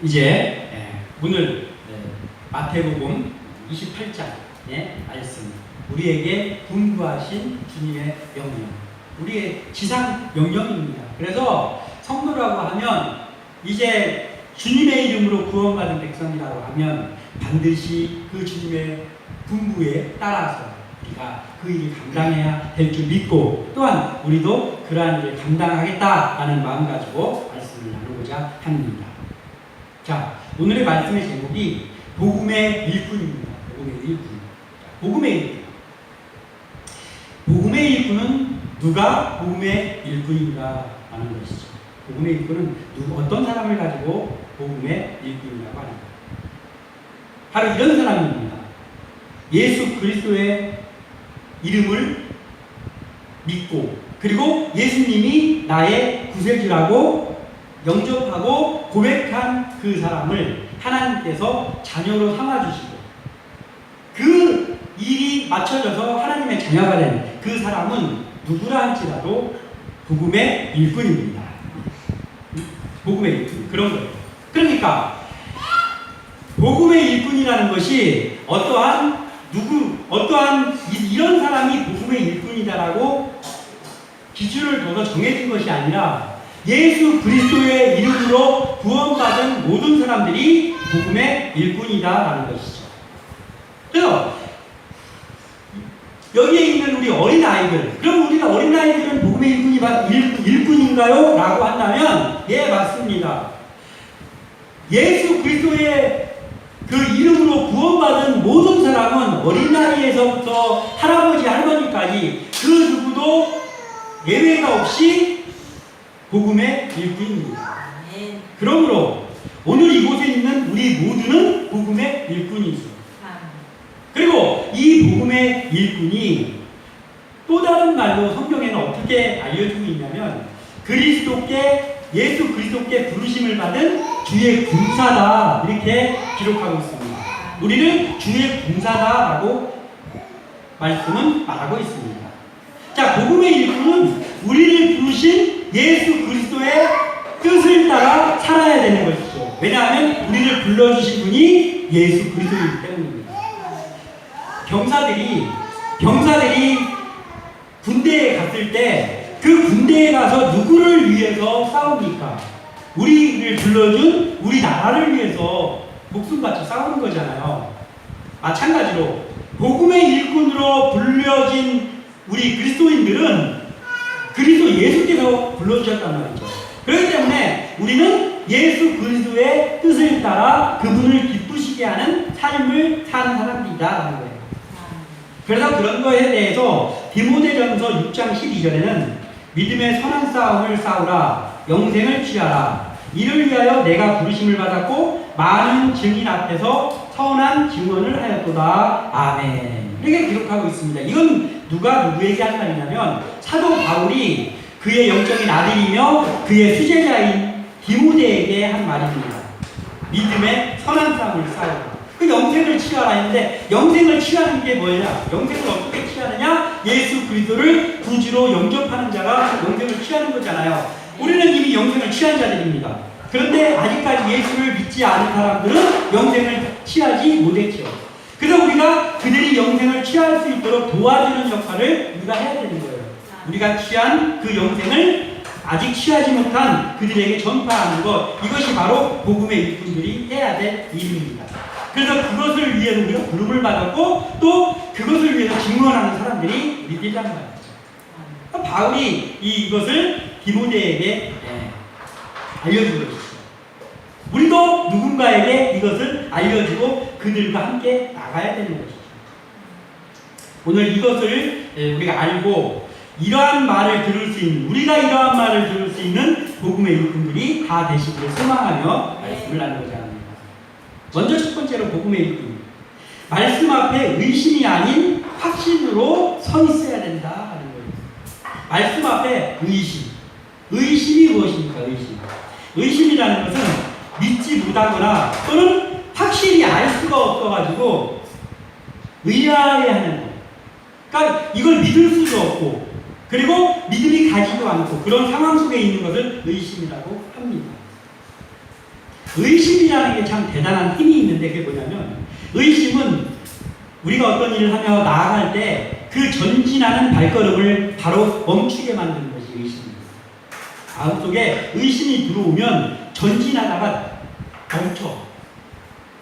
이제 오늘 마태복음 28장의 말씀, 우리에게 분부하신 주님의 명령, 우리의 지상 명령입니다. 그래서 성도라고 하면 이제 주님의 이름으로 구원받은 백성이라고 하면 반드시 그 주님의 분부에 따라서 우리가 그 일을 감당해야 될 줄 믿고, 또한 우리도 그러한 일을 감당하겠다라는 마음 가지고 말씀을 나누고자 합니다. 자, 오늘의 말씀의 제목이 복음의 일꾼입니다. 복음의 일꾼. 복음의 일꾼. 복음의 일꾼은 누가 복음의 일꾼인가 하는 것이죠. 복음의 일꾼은 어떤 사람을 가지고 복음의 일꾼이라고 합니다. 바로 이런 사람입니다. 예수 그리스도의 이름을 믿고, 그리고 예수님이 나의 구세주라고 영접하고 고백한 그 사람을 하나님께서 자녀로 삼아주시고, 그 일이 맞춰져서 하나님의 자녀가 된 그 사람은 누구라 할지라도 복음의 일꾼입니다. 복음의 일꾼, 그런 거예요. 그러니까 복음의 일꾼이라는 것이 어떠한 이런 사람이 복음의 일꾼이다라고 기준을 둬서 정해진 것이 아니라 예수 그리스도의 이름으로 구원받은 모든 사람들이 복음의 일꾼이다라는 것이죠. 그래서 여기에 있는 우리 어린아이들, 그럼 우리가 어린아이들은 복음의 일꾼인가요? 라고 한다면 예, 맞습니다. 예수 그리스도의 그 이름으로 구원받은 모든 사람은 어린아이에서부터 할아버지, 할머니까지 그 누구도 예외가 없이 복음의 일꾼입니다. 그러므로 오늘 이곳에 있는 우리 모두는 복음의 일꾼이죠. 그리고 이 복음의 일꾼이 또 다른 말로 성경에는 어떻게 알려주고 있냐면, 예수 그리스도께 부르심을 받은 주의 군사다, 이렇게 기록하고 있습니다. 우리는 주의 군사다라고 말씀은 말하고 있습니다. 자, 복음의 일꾼은 우리를 부르신 예수 그리스도의 뜻을 따라 살아야 되는 것이죠. 왜냐하면 우리를 불러주신 분이 예수 그리스도이기 때문입니다. 병사들이 군대에 갔을 때 그 군대에 가서 누구를 위해서 싸웁니까? 우리를 불러준 우리 나라를 위해서 목숨같이 싸우는 거잖아요. 마찬가지로 복음의 일꾼으로 불려진 우리 그리스도인들은 그리스도 예수께서 불러주셨단 말이죠. 그렇기 때문에 우리는 예수 그리스도의 뜻을 따라 그분을 기쁘시게 하는 삶을 사는 사람들이다라는 거예요. 그래서 그런 거에 대해서 디모데전서 6장 12절에는 믿음의 선한 싸움을 싸우라, 영생을 취하라, 이를 위하여 내가 부르심을 받았고 많은 증인 앞에서 선한 증언을 하였도다. 아멘. 이렇게 기록하고 있습니다. 이건 누가 누구에게 한 말이냐면 사도 바울이 그의 영적인 아들이며 그의 수제자인 디모데에게 한 말입니다. 믿음의 선한 싸움을 싸우라. 그 영생을 취하라 했는데, 영생을 취하는 게 뭐냐? 영생을 어떻게 취하느냐? 예수 그리스도를 구주로 영접하는 자가 영생을 취하는 거잖아요. 우리는 이미 영생을 취한 자들입니다. 그런데 아직까지 예수를 믿지 않은 사람들은 영생을 취하지 못했죠. 그래서 우리가 그들이 영생을 취할 수 있도록 도와주는 역할을 우리가 해야 되는 거예요. 우리가 취한 그 영생을 아직 취하지 못한 그들에게 전파하는 것, 이것이 바로 복음의 일꾼들이 해야 될 일입니다. 그래서 그것을 위해서 우리가 부름을 받았고, 또 그것을 위해서 증언하는 사람들이 우리들이란 말이죠. 바울이 이것을 디모데에게 알려준 것이죠. 우리도 누군가에게 이것을 알려주고 그들과 함께 나가야 되는 것이죠. 오늘 이것을 우리가 알고 이러한 말을 들을 수 있는, 우리가 이러한 말을 들을 수 있는 복음의 일꾼들이 다 되시기를 소망하며 말씀을 나누고자 합니다. 먼저 첫 번째로 복음의 일꾼. 말씀 앞에 의심이 아닌 확신으로 서 있어야 된다 하는 거예요. 말씀 앞에 의심. 의심이 무엇입니까? 의심이라는 것은 믿지 못하거나 또는 확실히 알 수가 없어가지고 의아해하는 것. 그러니까 이걸 믿을 수도 없고, 그리고 믿음이 가지도 않고 그런 상황 속에 있는 것을 의심이라고 합니다. 의심이라는 게 참 대단한 힘이 있는데 그게 뭐냐면 의심은 우리가 어떤 일을 하며 나아갈 때 그 전진하는 발걸음을 바로 멈추게 만드는 것이 의심입니다. 마음속에 의심이 들어오면 전진하다가 멈춰.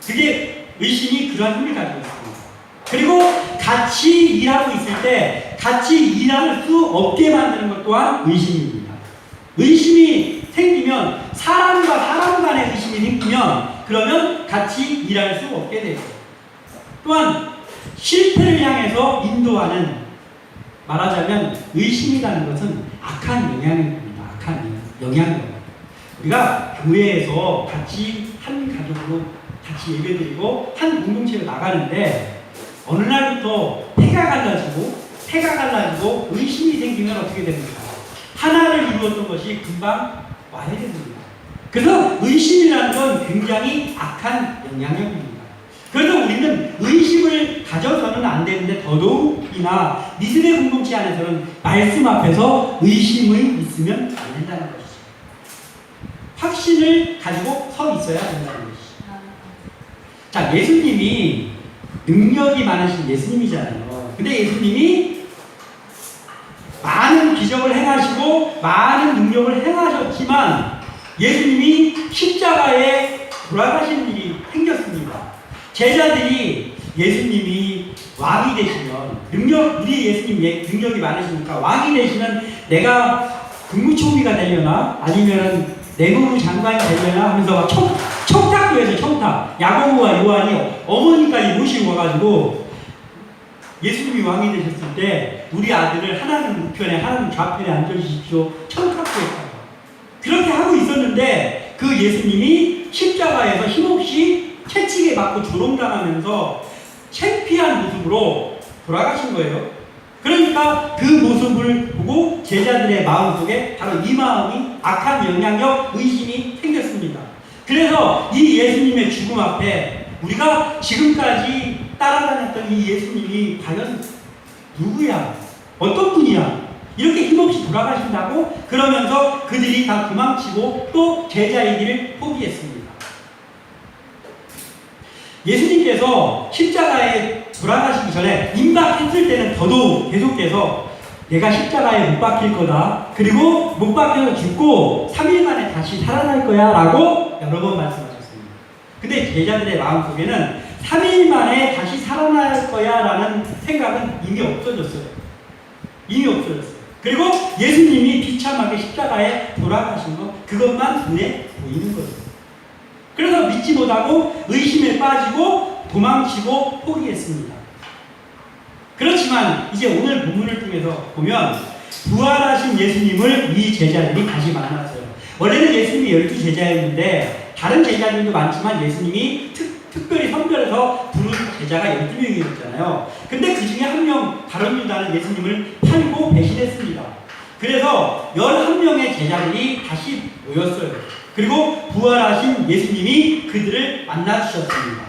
그게 의심이 그러한 힘을 가지고 있습니다. 그리고 같이 일하고 있을 때 같이 일할 수 없게 만드는 것 또한 의심입니다. 의심이 생기면 사람과 사람 간의 의심이 생기면 그러면 같이 일할 수 없게 되고 또한 실패를 향해서 인도하는 말하자면 의심이라는 것은 악한 영향입니다. 악한 영향력. 우리가 교회에서 같이 한 가족으로 같이 예배드리고 한 공동체로 나가는데 어느 날부터 패가 갈라지고 의심이 생기면 어떻게 됩니까? 하나를 이루었던 것이 금방 와야 됩니다. 그래서 의심이라는 건 굉장히 악한 영향력입니다. 그래서 우리는 의심을 가져서는 안 되는데 더더욱이나 믿음의 공동체 안에서는 말씀 앞에서 의심이 있으면 안 된다는 것이죠. 확신을 가지고 서 있어야 된다는 것이죠. 자, 예수님이 능력이 많으신 예수님이잖아요. 근데 예수님이 많은 기적을 행하시고 많은 능력을 행하셨지만 예수님이 십자가에 돌아가신 일이 생겼습니다. 제자들이 예수님이 왕이 되시면 우리 예수님 능력이 많으시니까 왕이 되시면 내가 국무총리가 되려나 아니면 내무부 장관이 되려나 하면서 막 청탁도 해서 청탁. 야고보와 요한이 어머니까지 모시고 와가지고 예수님이 왕이 되셨을 때 우리 아들을 하나님 우편에 하나님 좌편에 앉아주십시오. 청탁도 했어요. 그렇게 하고 있었는데 그 예수님이 십자가에서 힘없이 채찍에 맞고 조롱당하면서 창피한 모습으로 돌아가신 거예요. 그러니까 그 모습을 보고 제자들의 마음속에 바로 이 마음이 악한 영향력, 의심이 생겼습니다. 그래서 이 예수님의 죽음 앞에 우리가 지금까지 따라다녔던 이 예수님이 과연 누구야? 어떤 분이야? 이렇게 힘없이 돌아가신다고 그러면서 그들이 다 도망치고 또 제자의 길을 포기했습니다. 예수님께서 십자가에 돌아가시기 전에 임박했을 때는 더더욱 계속해서 내가 십자가에 못 박힐 거다. 그리고 못 박혀서 죽고 3일 만에 다시 살아날 거야 라고 여러 번 말씀하셨습니다. 근데 제자들의 마음속에는 3일 만에 다시 살아날 거야 라는 생각은 이미 없어졌어요. 그리고 예수님이 비참하게 십자가에 돌아가신 것 그것만 눈에 보이는 거예요. 그래서 믿지 못하고 의심에 빠지고 도망치고 포기했습니다. 그렇지만 이제 오늘 본문을 통해서 보면 부활하신 예수님을 이 제자들이 다시 만났어요. 원래는 예수님이 12제자였는데 다른 제자들도 많지만 예수님이 특별히 선별해서 부른 제자가 12명이었잖아요. 근데 그 중에 한 명 다른 유다는 예수님을 팔고 배신했습니다. 그래서 11명의 제자들이 다시 모였어요. 그리고 부활하신 예수님이 그들을 만나주셨습니다.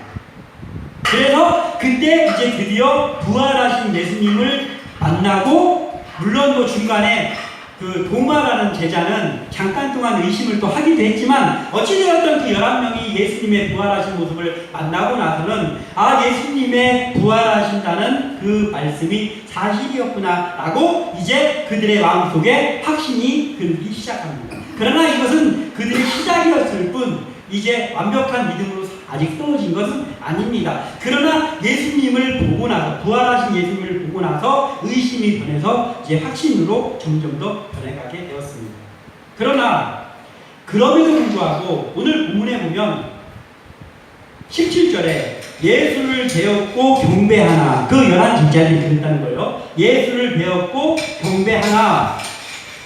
그래서 그때 이제 드디어 부활하신 예수님을 만나고 물론 뭐 중간에 그 도마라는 제자는 잠깐 동안 의심을 또 하기도 했지만 어찌되었던 그 11명이 예수님의 부활하신 모습을 만나고 나서는 아 예수님의 부활하신다는 그 말씀이 사실이었구나 라고 이제 그들의 마음속에 확신이 들기 시작합니다. 그러나 이것은 그들의 시작이었을 뿐 이제 완벽한 믿음으로 아직 떨어진 것은 아닙니다. 그러나 예수님을 보고 나서 부활하신 예수님을 보고 나서 의심이 변해서 이제 확신으로 점점 더 변해가게 되었습니다. 그러나 그럼에도 불구하고 오늘 본문에 보면 17절에 예수를 배웠고 경배하나 그 11제자들이 그랬다는 거예요. 예수를 배웠고 경배하나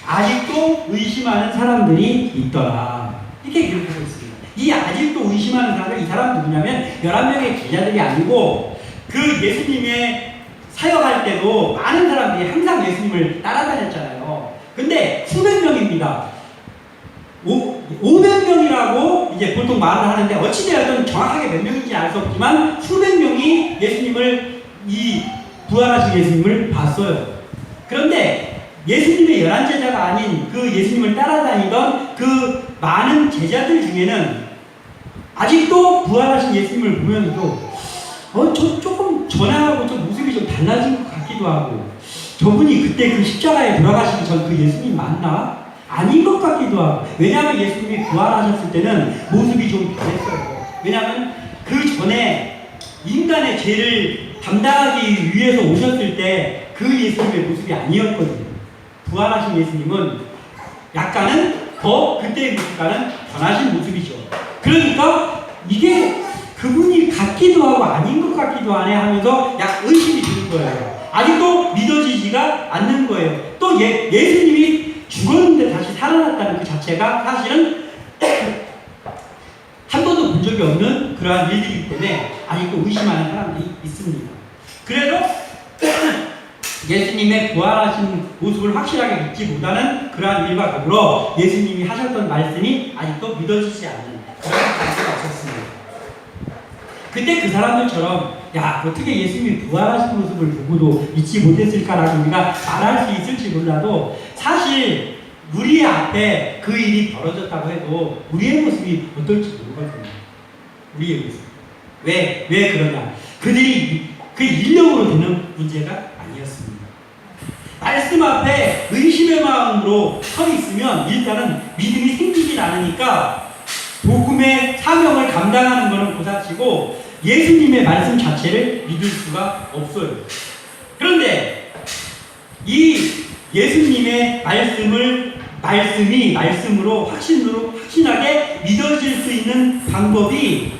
아직도 의심하는 사람들이 있더라. 이렇게 기록하고 있습니다. 이 아직도 의심하는 사람은 이 사람 누구냐면 11명의 제자들이 아니고 그 예수님의 사역할 때도 많은 사람들이 항상 예수님을 따라다녔잖아요. 근데 수백 명입니다. 500명이라고 이제 보통 말을 하는데 어찌되었든 정확하게 몇 명인지 알 수 없지만 수백 명이 예수님을 이 부활하신 예수님을 봤어요. 그런데 예수님의 11제자가 아닌 그 예수님을 따라다니던 그 많은 제자들 중에는 아직도 부활하신 예수님을 보면서도 조금 전하고 좀 모습이 좀 달라진 것 같기도 하고, 저분이 그때 그 십자가에 돌아가시기 전 그 예수님 맞나? 아닌 것 같기도 하고. 왜냐하면 예수님이 부활하셨을 때는 모습이 좀 변했어요. 왜냐하면 그 전에 인간의 죄를 담당하기 위해서 오셨을 때 그 예수님의 모습이 아니었거든요. 부활하신 예수님은 약간은 더 그때의 모습과는 변하신 모습이죠. 그러니까 이게 그분이 같기도 하고 아닌 것 같기도 하네 하면서 약 의심이 드는 거예요. 아직도 믿어지지가 않는 거예요. 또 예수님이 죽었는데 다시 살아났다는 그 자체가 사실은 한 번도 본 적이 없는 그러한 일들이기 때문에 아직도 의심하는 사람들이 있습니다. 그래도 예수님의 부활하신 모습을 확실하게 믿지 못하는 그러한 일과 더불어 예수님이 하셨던 말씀이 아직도 믿어지지 않는 그런 관계가 있었습니다. 그때 그 사람들처럼 야, 어떻게 예수님이 부활하신 모습을 보고도 믿지 못했을까라고 우리가 말할 수 있을지 몰라도 사실 우리 앞에 그 일이 벌어졌다고 해도 우리의 모습이 어떨지 모르거든요. 우리의 모습. 왜 그러냐? 그들이 그 인력으로 되는 문제가 아니었습니다. 말씀 앞에 의심의 마음으로 서 있으면 일단은 믿음이 생기질 않으니까 복음의 사명을 감당하는 것은 고사치고 예수님의 말씀 자체를 믿을 수가 없어요. 그런데 이 예수님의 말씀으로 확신하게 믿어질 수 있는 방법이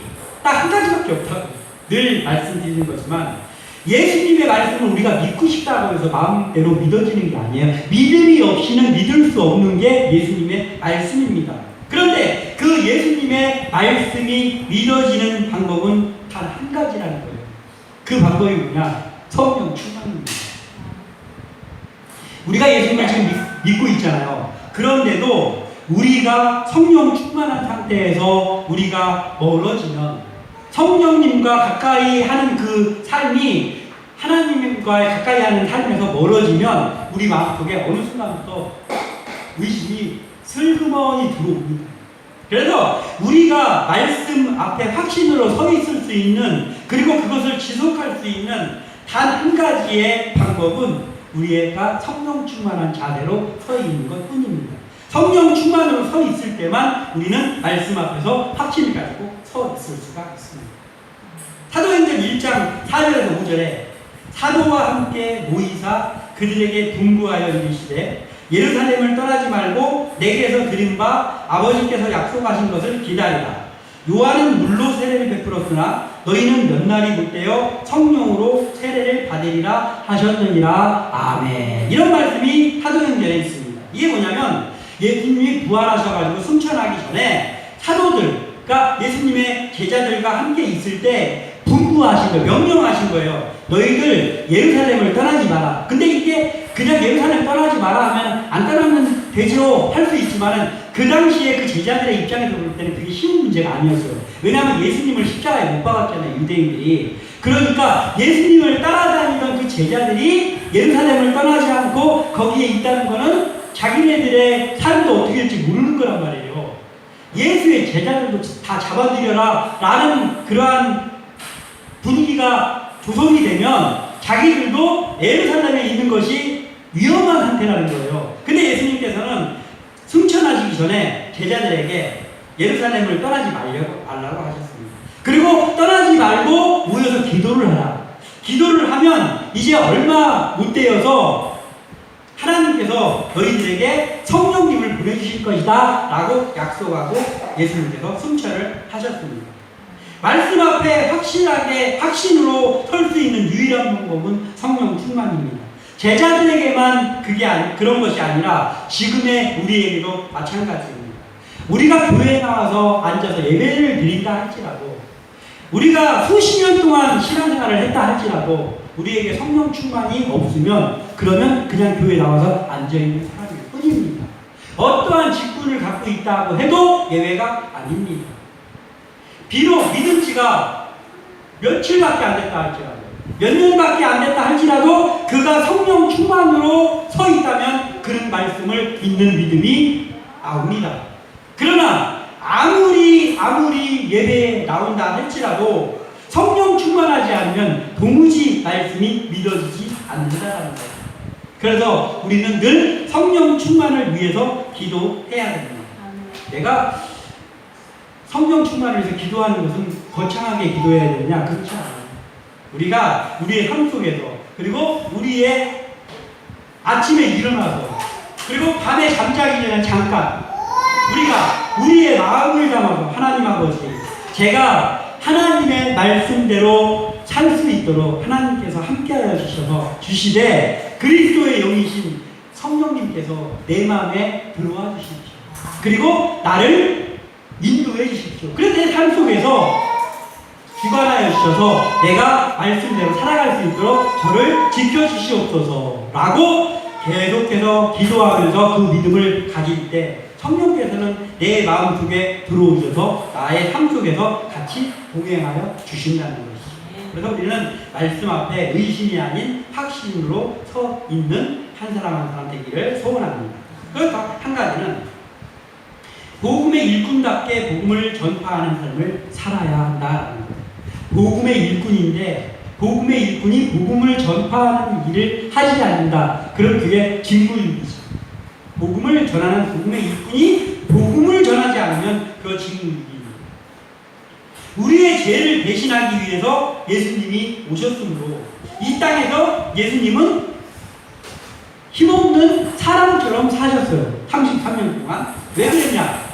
딱 한 가지밖에 없다고 늘 말씀드리는 거지만, 예수님의 말씀을 우리가 믿고 싶다고 해서 마음대로 믿어지는 게 아니에요. 믿음이 없이는 믿을 수 없는 게 예수님의 말씀입니다. 그런데 그 예수님의 말씀이 믿어지는 방법은 단 한 가지라는 거예요. 그 방법이 뭐냐? 성령 충만입니다. 우리가 예수님을 지금 믿고 있잖아요. 그런데도 우리가 성령 충만한 상태에서 우리가 멀어지면, 성령님과 가까이 하는 그 삶이 하나님과 가까이 하는 삶에서 멀어지면 우리 마음속에 어느 순간부터 의심이 슬그머니 들어옵니다. 그래서 우리가 말씀 앞에 확신으로 서 있을 수 있는, 그리고 그것을 지속할 수 있는 단 한 가지의 방법은 우리가 성령 충만한 자세로 서 있는 것 뿐입니다. 성령 충만으로 서 있을 때만 우리는 말씀 앞에서 확신을 가지고 서 있을 수가 있습니다. 사도행전 1장 4절에서 5절에 사도와 함께 모이사 그들에게 분부하여 이르시되 예루살렘을 떠나지 말고 내게서 들은 바 아버지께서 약속하신 것을 기다리라. 요한은 물로 세례를 베풀었으나 너희는 몇 날이 못되어 성령으로 세례를 받으리라 하셨느니라. 아멘. 이런 말씀이 사도행전에 있습니다. 이게 뭐냐면 예수님이 부활하셔가지고 승천하기 전에 사도들, 그러니까 예수님의 제자들과 함께 있을 때 분부하신 거예요. 명령하신 거예요. 너희들 예루살렘을 떠나지 마라. 근데 이게 그냥 예루살렘 떠나지 마라 하면 안 떠나면 되죠 할 수 있지만은 그 당시에 그 제자들의 입장에서 볼 때는 그게 쉬운 문제가 아니었어요. 왜냐하면 예수님을 십자가에 못 박았잖아요, 유대인들이. 그러니까 예수님을 따라다니던 그 제자들이 예루살렘을 떠나지 않고 거기에 있다는 거는 자기네들의 삶도 어떻게 될지 모르는 거란 말이에요. 예수의 제자들도 다 잡아들여라 라는 그러한 분위기가 조성이 되면 자기들도 예루살렘에 있는 것이 위험한 상태라는 거예요. 근데 예수님께서는 승천하시기 전에 제자들에게 예루살렘을 떠나지 말라고 하셨습니다. 그리고 떠나지 말고 모여서 기도를 하라. 기도를 하면 이제 얼마 못 되어서 하나님께서 너희들에게 성령님을 보내주실 것이다 라고 약속하고 예수님께서 승천을 하셨습니다. 말씀 앞에 확실하게 확신으로 설 수 있는 유일한 방법은 성령 충만입니다. 제자들에게만 그런 것이 아니라 지금의 우리에게도 마찬가지입니다. 우리가 교회에 나와서 앉아서 예배를 드린다 할지라도, 우리가 수십 년 동안 신앙생활을 했다 할지라도 우리에게 성령 충만이 없으면 그러면 그냥 교회에 나와서 앉아있는 사람일 뿐입니다. 어떠한 직분을 갖고 있다고 해도 예외가 아닙니다. 비록 믿은 지가 며칠밖에 안 됐다 할지라도, 몇 년밖에 안 됐다 할지라도 그가 성령 충만으로 서 있다면 그런 말씀을 믿는 믿음이 나옵니다. 그러나 아무리 예배에 나온다 할지라도 성령 충만하지 않으면 도무지 말씀이 믿어지지 않는다는 거예요. 그래서 우리는 늘 성령 충만을 위해서 기도해야 됩니다. 내가 성령 충만을 위해서 기도하는 것은 거창하게 기도해야 되느냐? 그렇지 않아요. 우리가 우리의 삶 속에서, 그리고 우리의 아침에 일어나서, 그리고 밤에 잠자기 전에 잠깐 우리가 우리의 마음을 담아서 하나님 아버지, 제가 하나님의 말씀대로 살 수 있도록 하나님께서 함께하여 주셔서 주시되 그리스도의 영이신 성령님께서 내 마음에 들어와 주십시오. 그리고 나를 인도해 주십시오. 그래서 내 삶 속에서 주관하여 주셔서 내가 말씀대로 살아갈 수 있도록 저를 지켜주시옵소서 라고 계속해서 기도하면서 그 믿음을 가질 때 성령께서는 내 마음속에 들어오셔서 나의 삶 속에서 같이 동행하여 주신다는 것이죠. 그래서 우리는 말씀 앞에 의심이 아닌 확신으로 서 있는 한 사람 한 사람 되기를 소원합니다. 그래서 한 가지는 복음의 일꾼답게 복음을 전파하는 삶을 살아야 한다는 거예요. 복음의 일꾼인데 복음의 일꾼이 복음을 전파하는 일을 하지 않는다. 그럼 그게 직무유기죠. 복음을 전하는 복음의 일꾼이 복음을 전하지 않으면 그거 직무유기입니다. 우리의 죄를 대신하기 위해서 예수님이 오셨으므로 이 땅에서 예수님은 힘없는 사람처럼 사셨어요. 33년 동안. 왜 그랬냐?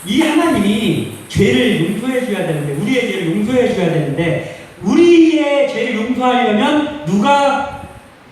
이 하나님이 죄를 용서해 줘야 되는데, 우리의 죄를 용서해 줘야 되는데, 우리의 죄를 용서하려면 누가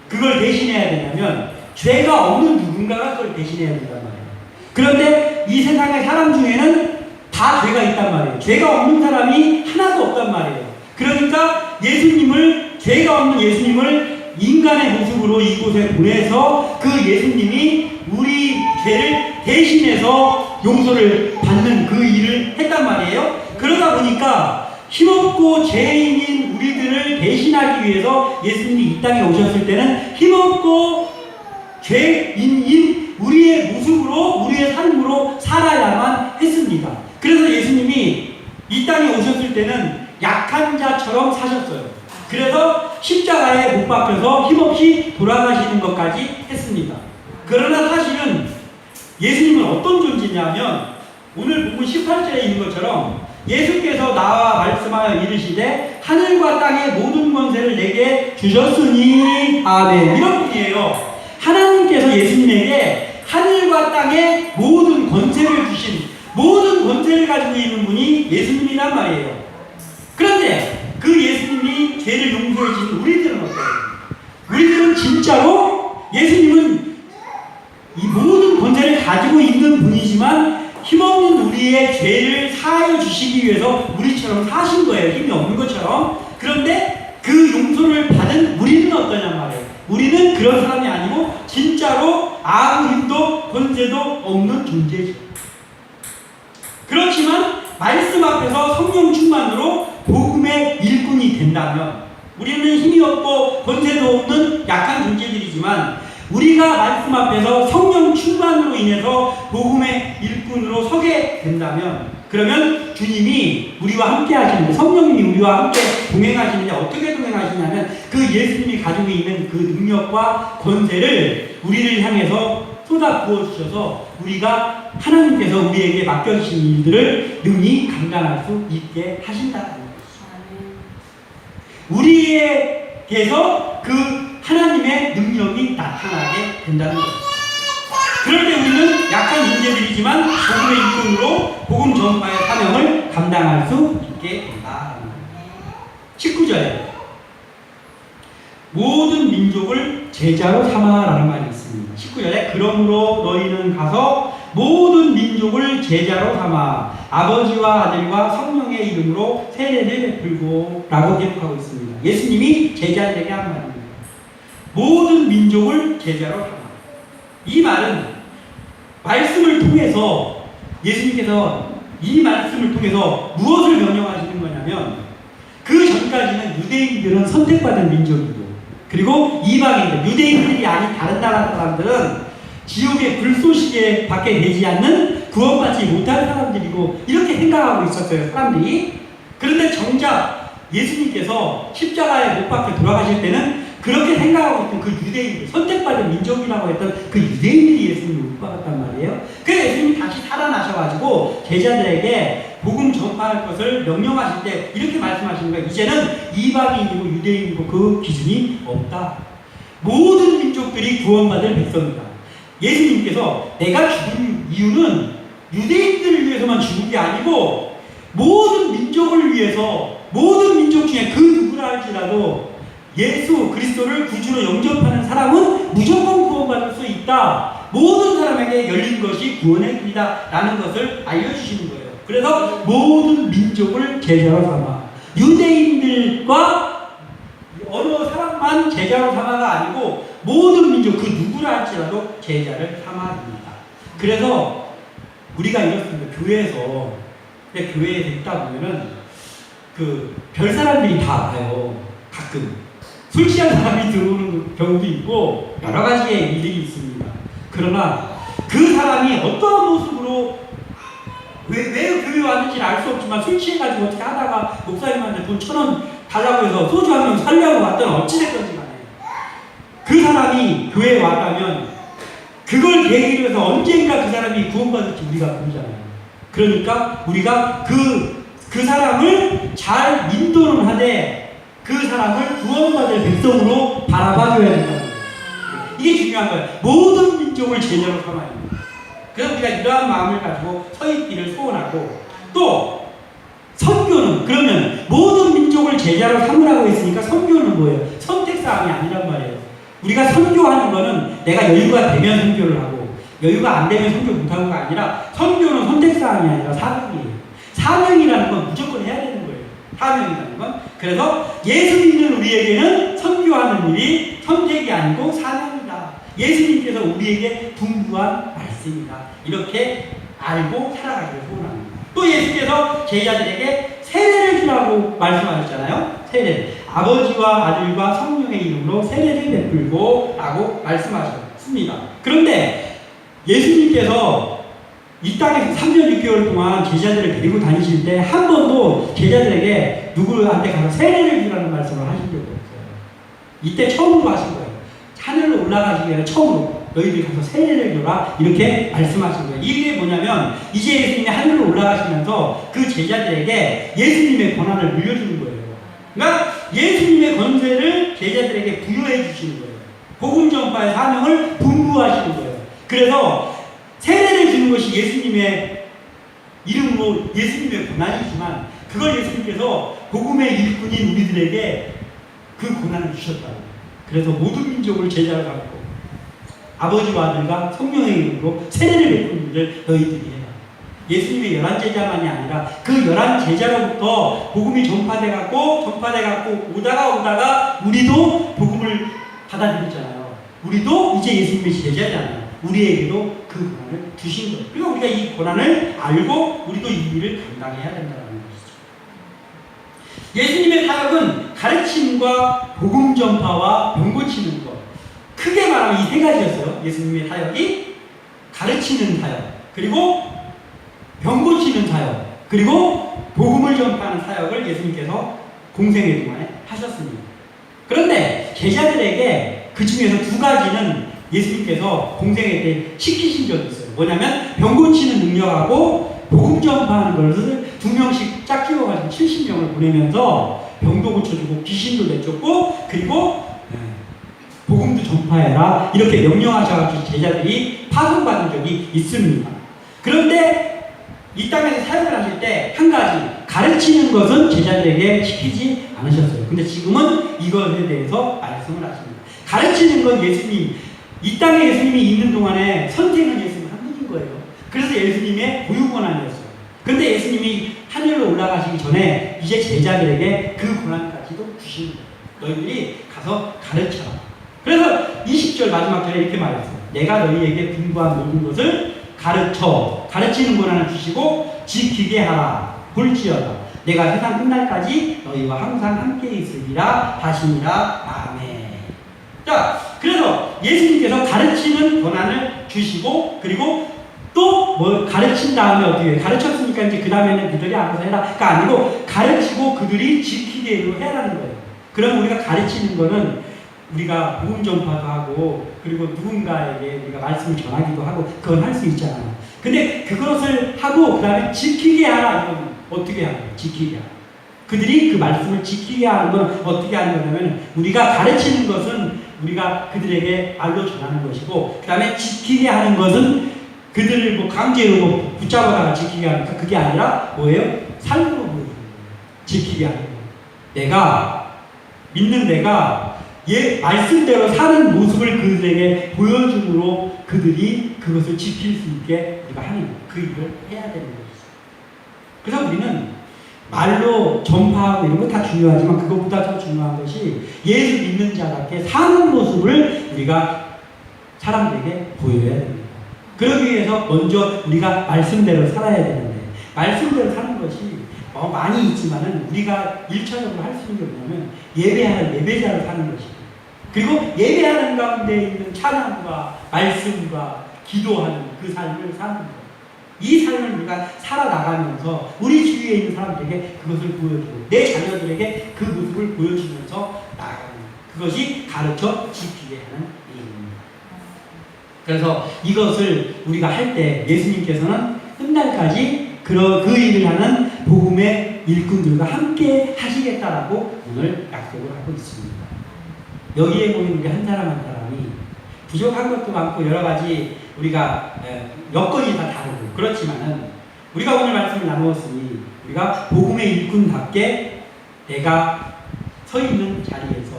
그걸 대신해야 되냐면 죄가 없는 누군가가 그걸 대신해야 된단 말이에요. 그런데 이 세상의 사람 중에는 다 죄가 있단 말이에요. 죄가 없는 사람이 하나도 없단 말이에요. 그러니까 예수님을, 죄가 없는 예수님을 인간의 모습으로 이곳에 보내서 그 예수님이 우리 죄를 대신해서 용서를 받는 그 일을 했단 말이에요. 그러다 보니까 힘없고 죄인인 우리들을 대신하기 위해서 예수님이 이 땅에 오셨을 때는 힘없고 죄인인 우리의 모습으로, 우리의 삶으로 살아야만 했습니다. 그래서 예수님이 이 땅에 오셨을 때는 약한 자처럼 사셨어요. 그래서 십자가에 못 박혀서 힘없이 돌아가시는 것까지 했습니다. 그러나 사실은 예수님은 어떤 존재냐면 오늘 본문 18절에 있는 것처럼 예수께서 나와 말씀하여 이르시되 하늘과 땅의 모든 권세를 내게 주셨으니 아멘. 이런 분이에요. 하나님께서 예수님에게 하늘과 땅의 모든 권세를 주신, 모든 권세를 가지고 있는 분이 예수님이란 말이에요. 그런데 그 예수님이 죄를 용서해 주신 우리들은 어때요? 우리들은 진짜로 예수님은 이 모든 권세를 가지고 있는 분이지만 힘없는 우리의 죄를 사하여 주시기 위해서 우리처럼 사신 거예요. 힘이 없는 것처럼. 그런데 그 용서를 받은 우리는 어떠냐 말이에요. 우리는 그런 사람이 아니고 진짜로 아무 힘도 권세도 없는 존재죠. 그렇지만 말씀 앞에서 성령 충만으로 복음의 일꾼이 된다면 우리는 힘이 없고 권세도 없는 약한 존재들이지만 우리가 말씀 앞에서 성령 충만으로 인해서 복음의 일꾼으로 서게 된다면 그러면 주님이 우리와 함께 하시는데, 성령님이 우리와 함께 동행하시는데 어떻게 동행하시냐면 그 예수님이 가지고 있는 그 능력과 권세를 우리를 향해서 쏟아 부어주셔서 우리가 하나님께서 우리에게 맡겨주신 일들을 능히 감당할 수 있게 하신다는 것입니다. 우리에게서 그 하나님의 능력이 나타나게 된다는 것입니다. 그럴 때 우리는 약한 존재들이지만 복음의 일꾼으로 복음 전파의 사명을 감당할 수 있게 된다. 19절에 모든 민족을 제자로 삼아라는 말이 있습니다. 19절에 그러므로 너희는 가서 모든 민족을 제자로 삼아 아버지와 아들과 성령의 이름으로 세례를 베풀고 라고 기록하고 있습니다. 예수님이 제자들에게 한 말입니다. 모든 민족을 제자로 삼아. 이 말은 말씀을 통해서 예수님께서 이 말씀을 통해서 무엇을 명령하시는 거냐면 그 전까지는 유대인들은 선택받은 민족이고 그리고 이방인들, 유대인들이 아닌 다른 나라 사람들은 지옥의 불쏘시개 밖에 되지 않는 구원받지 못할 사람들이고 이렇게 생각하고 있었어요, 사람들이. 그런데 정작 예수님께서 십자가에 못 박혀 돌아가실 때는 그렇게 생각하고 있던 그 유대인들, 선택받은 민족이라고 했던 그 유대인들이 예수님을 못 박았단 말이에요. 그래서 예수님이 다시 살아나셔가지고 제자들에게 복음 전파할 것을 명령하실 때 이렇게 말씀하시는 거예요. 이제는 이방인이고 유대인이고 그 기준이 없다. 모든 민족들이 구원받을 백성이다. 예수님께서 내가 죽은 이유는 유대인들을 위해서만 죽은 게 아니고 모든 민족을 위해서, 모든 민족 중에 그 누구라 할지라도 예수 그리스도를 구주로 영접하는 사람은 무조건 구원받을 수 있다. 모든 사람에게 열린 것이 구원의 길이다 라는 것을 알려주시는 거예요. 그래서 모든 민족을 제자로 삼아, 유대인들과 어느 사람만 제자로 삼아가 아니고 모든 민족 그 누구라 할지라도 제자를 삼아입니다. 그래서 우리가 이렇습니다. 교회에서 있다 보면은 그 별 사람들이 다 와요. 가끔 술 취한 사람이 들어오는 경우도 있고 여러 가지의 일들이 있습니다. 그러나 그 사람이 어떤 모습으로 왜 교회 왔는지는 알 수 없지만 술 취해가지고 어떻게 하다가 목사님한테 돈 1,000원 달라고 해서 소주 한 명 살려고 왔든 어찌됐든지 간에 그 사람이 교회에 왔다면 그걸 계기로 해서 언젠가 그 사람이 구원받을지 우리가 모르잖아요. 그러니까 우리가 그 사람을 잘 인도는 하되 그 사람을 구원받을 백성으로 바라봐줘야 된다는 거예요. 이게 중요한 거예요. 모든 민족을 제자로 삼아야 합니다. 그래서 우리가 이러한 마음을 가지고 서 있기를 소원하고, 또 선교는 그러면 모든 민족을 제자로 삼으라고 했으니까 선교는 뭐예요? 선택사항이 아니란 말이에요. 우리가 선교하는 거는 내가 여유가 되면 선교를 하고 여유가 안 되면 선교 못하고가 아니라, 선교는 선택사항이 아니라 사명이에요. 사명이라는 건 무조건 해야 되는 거예요. 사명이라는 건. 그래서 예수 믿는 우리에게는 선교하는 일이 선택이 아니고 사명이다. 예수님께서 우리에게 분부한 말씀이다. 이렇게 알고 살아가기를 소원합니다. 또 예수께서 제자들에게 세례를 주라고 말씀하셨잖아요. 세례. 아버지와 아들과 성령의 이름으로 세례를 베풀고 라고 말씀하셨습니다. 그런데 예수님께서 이 땅에서 3년 6개월 동안 제자들을 데리고 다니실 때 한 번도 제자들에게 누구한테 가서 세례를 주라는 말씀을 하신 적이 없어요. 이때 처음으로 하신 거예요. 하늘로 올라가시기 전에 처음으로 너희들이 가서 세례를 줘라 이렇게 말씀하신 거예요. 이게 뭐냐면 이제 예수님이 하늘로 올라가시면서 그 제자들에게 예수님의 권한을 물려주는 거예요. 그러니까 예수님의 권세를 제자들에게 부여해 주시는 거예요. 복음 전파의 사명을 분부하시는 거예요. 그래서 세례를 주는 것이 예수님의 이름으로 예수님의 권한이지만 그걸 예수님께서 복음의 일꾼인 우리들에게 그 권한을 주셨다고. 그래서 모든 민족을 제자로 삼고 아버지와 아들과 성령의 이름으로 세례를 베푸는 일을 너희들이 해라. 예수님의 11제자만이 아니라 그 11제자로부터 복음이 전파돼갖고 오다가 우리도 복음을 받아들였잖아요. 우리도 이제 예수님의 제자잖아요. 우리에게도 그 권한을 주신 거예요. 그러니까 우리가 이 권한을 알고 우리도 이 일을 감당해야 된다는 것이죠. 예수님의 사역은 가르침과 복음 전파와 병 고치는 것. 크게 말하면 이 세 가지였어요. 예수님의 사역이 가르치는 사역, 그리고 병 고치는 사역, 그리고 복음을 전파하는 사역을 예수님께서 공생애 동안에 하셨습니다. 그런데 제자들에게 그 중에서 두 가지는 예수님께서 공생애 때 시키신 적이 있어요. 뭐냐면 병 고치는 능력하고 복음 전파하는 것을 2명씩 짝지어가지고 70명을 보내면서 병도 고쳐주고 귀신도 내쫓고 그리고 복음도 전파해라 이렇게 명령하셔가지고 제자들이 파송받은 적이 있습니다. 그런데 이 땅에서 사역을 하실 때 한 가지 가르치는 것은 제자들에게 시키지 않으셨어요. 근데 지금은 이것에 대해서 말씀을 하십니다. 가르치는 건 예수님, 이 땅에 예수님이 있는 동안에 선택은 예수님 한 분인 거예요. 그래서 예수님의 고유 권한이었어요. 그런데 예수님이 하늘로 올라가시기 전에 이제 제자들에게 그 권한까지도 주신 거예요. 너희들이 가서 가르쳐라. 그래서 20절 마지막 절에 이렇게 말했어요. 내가 너희에게 분부한 모든 것을 가르치는 권한을 주시고 지키게 하라. 볼지어다. 내가 세상 끝날까지 너희와 항상 함께 있으리라 하시니라. 아멘. 자, 그래서 예수님께서 가르치는 권한을 주시고 그리고 또 뭐 가르친 다음에 어떻게 해? 가르쳤으니까 이제 그 다음에는 그들이 알아서 해라가 아니고 가르치고 그들이 지키게로 해라는 거예요. 그럼 우리가 가르치는 거는 우리가 복음 전파도 하고 그리고 누군가에게 우리가 말씀을 전하기도 하고 그건 할 수 있잖아요. 근데 그것을 하고 그 다음에 지키게 하라. 이건 어떻게 하는 거예요? 지키게 하라. 그들이 그 말씀을 지키게 하는 건 어떻게 하는 거냐면 우리가 가르치는 것은 우리가 그들에게 말로 전하는 것이고 그 다음에 지키게 하는 것은 그들을 뭐 강제로 뭐 붙잡아다가 지키게 하는 그게 아니라 뭐예요? 삶으로 보여주는 거예요. 지키게 하는 거예요. 내가 믿는 내가 말씀대로 사는 모습을 그들에게 보여줌으로 그들이 그것을 지킬 수 있게 우리가 하는 그 일을 해야 되는 거죠. 그래서 우리는 말로 전파하고 이런 거 다 중요하지만 그것보다 더 중요한 것이 예수 믿는 자답게 사는 모습을 우리가 사람들에게 보여야 됩니다. 그러기 위해서 먼저 우리가 말씀대로 살아야 되는데 말씀대로 사는 것이 많이 있지만은 우리가 1차적으로 할 수 있는 게 뭐냐면 예배하는 예배자로 사는 것이고 그리고 예배하는 가운데 있는 찬양과 말씀과 기도하는 그 삶을 사는 거예요. 이 삶을 우리가 살아나가면서 우리 주위에 있는 사람들에게 그것을 보여주고 내 자녀들에게 그 모습을 보여주면서 나아가는 그것이 가르쳐 지키게 하는 일입니다. 그래서 이것을 우리가 할 때 예수님께서는 끝날까지 그 일을 하는 복음의 일꾼들과 함께 하시겠다라고 오늘 약속을 하고 있습니다. 여기에 모인 우리 한 사람 한 사람이 부족한 것도 많고 여러 가지 우리가 여건이 다 다르고 그렇지만은 우리가 오늘 말씀을 나누었으니 우리가 복음의 일꾼답게 내가 서 있는 자리에서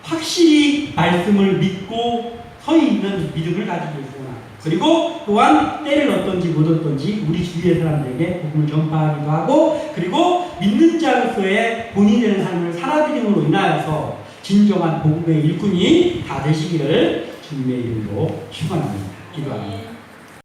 확실히 말씀을 믿고 서 있는 믿음을 가지고 있구나. 그리고 또한 때를 얻든지 못 얻든지 우리 주위의 사람들에게 복음을 전파하기도 하고 그리고 믿는 자로서의 본이 되는 삶을 살아드림으로 인하여서 진정한 복음의 일꾼이 다 되시기를 주님의 이름으로 축원합니다. 기도합니다.